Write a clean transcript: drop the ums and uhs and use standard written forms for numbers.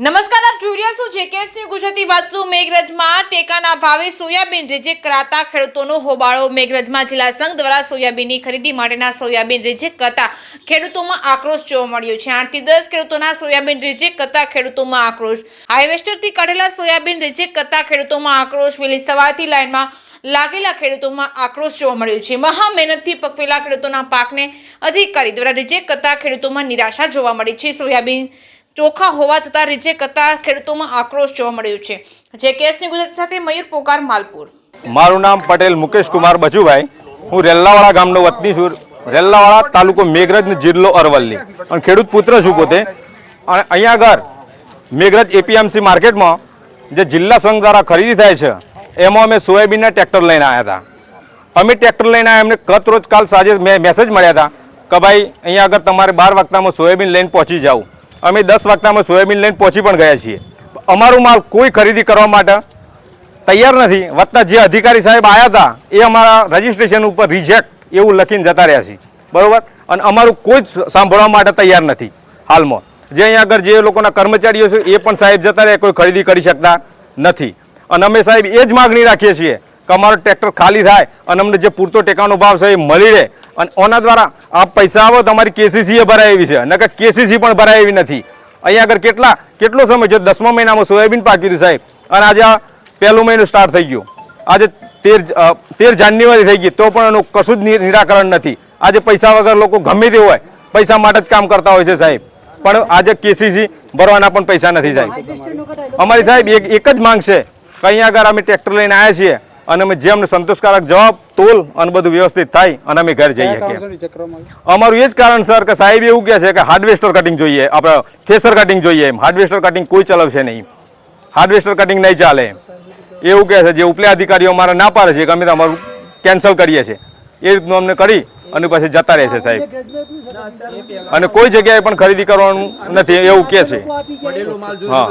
નમસ્કાર, આપ જોઈ રહ્યા છો જેકેએસની ગુજરાતી વાતનું। મેઘરજમાં ટેકાના ભાવે સોયાબીન રિજેક્ટ કરાતા ખેડૂતોનો હોબાળો। મેઘરજમાં જિલ્લા સંઘ દ્વારા સોયાબીનની ખરીદી માટેના સોયાબીન રિજેક્ટ કરતા ખેડૂતોમાં આક્રોશ જોવા મળ્યો છે। 8 થી 10 ખેડૂતોના સોયાબીન રિજેક્ટ કરતા ખેડૂતોમાં આક્રોશ। હાઈવેસ્ટરથી કાઢેલા સોયાબીન રિજેક્ટ કરતા ખેડૂતોમાં આક્રોશ। વહેલી સવારથી લાઇનમાં લાગેલા ખેડૂતોમાં આક્રોશ જોવા મળ્યો છે। મહા મહેનતથી પકવેલા ખેડૂતોના પાકને અધિકારી દ્વારા રિજેક્ટ કરતા ખેડૂતોમાં નિરાશા જોવા મળી છે। સોયાબીન ચોખા હોવા છતાં રિજેક્ટ કરતા ખેડૂતોમાં આક્રોશ જોવા મળ્યો છે। જેકેએસની ગુજરાતી સાથે મયુર પોકાર, માલપુર। મારું નામ પટેલ મુકેશ કુમાર બચુભાઈ। હું રેલ્લાવાળા ગામનો વતની છું। રેલ્લાવાળા તાલુકો મેઘરજ, જિલ્લો અરવલ્લી અને ખેડૂત પુત્ર છું પોતે। અને અહીંયા આગળ મેઘરજ એપીએમસી માર્કેટમાં જે જિલ્લા સંઘ દ્વારા ખરીદી થાય છે એમાં અમે સોયાબીનના ટ્રેક્ટર લઈને આવ્યા હતા। અમે ટ્રેક્ટર લઈને આવ્યા, અમને ગત રોજ કાલ સાંજે મેસેજ મળ્યા હતા કે ભાઈ અહીંયા આગળ તમારે 12 વાગ્યામાં સોયાબીન લઈને પહોંચી જાવ। અમે 10 વાગ્યામાં સોયાબીન લઈને પહોંચી પણ ગયા છીએ। અમારો માલ કોઈ ખરીદી કરવા માટે તૈયાર નથી। વત્તા જે અધિકારી સાહેબ આવ્યા હતા એ અમારા રજીસ્ટ્રેશન ઉપર રિજેક્ટ એવું લખીને જતા રહ્યા છે, બરાબર। અને અમારું કોઈ જ સાંભળવા માટે તૈયાર નથી હાલમાં। જે અહીંયા આગળ જે લોકોના કર્મચારીઓ છે એ પણ સાહેબ જતા રહ્યા, કોઈ ખરીદી કરી શકતા નથી। અને અમે સાહેબ એ જ માગણી રાખીએ છીએ કે અમારો ટ્રેક્ટર ખાલી થાય અને અમને જે પૂરતો ટેકાનો ભાવ છે એ મળી રહે। અને ઓના દ્વારા આ પૈસા આવો તમારી કેસીસી ભરાય એવી છે, નકર કેસીસી પણ ભરાય એવી નથી। અહીંયા આગળ કેટલો સમય છે? 10મા મહિનામાં સોયાબીન પાક્યું સાહેબ, અને આજે આ પહેલો મહિનો સ્ટાર્ટ થઈ ગયો। આજે 13 જાન્યુઆરી થઈ ગઈ તો પણ એનું કશું જ નિરાકરણ નથી। આજે પૈસા વગર લોકો ગમે તે હોય પૈસા માટે જ કામ કરતા હોય છે સાહેબ, પણ આજે કેસીસી ભરવાના પણ પૈસા નથી સાહેબ। અમારી સાહેબ એક જ માંગ છે કે અહીંયા આગળ અમે ટ્રેક્ટર લઈને આવ્યા છીએ અને અમે જે અમને સંતોષકારક જવાબ, તોલ અને બધું વ્યવસ્થિત થાય અને અમે ઘર જઈએ શકીએ। અમારું એ જ કારણ સર કે સાહેબ એવું કહે છે કે હાર્ડવેસ્ટર કટિંગ જોઈએ, આપણે થ્રેશર કટિંગ જોઈએ। એમ હાર્ડવેસ્ટર કટિંગ કોઈ ચલાવશે નહીં, હાર્ડવેસ્ટર કટિંગ નહીં ચાલે એવું કહે છે। જે ઉપલે અધિકારીઓ અમારે ના પાડે છે કે અમે તમારું કેન્સલ કરીએ છીએ, એ રીતનું અમને કરી અને પછી જતા રહે છે સાહેબ। અને કોઈ જગ્યાએ પણ ખરીદી કરવાનું નથી એવું કહે છે। હા।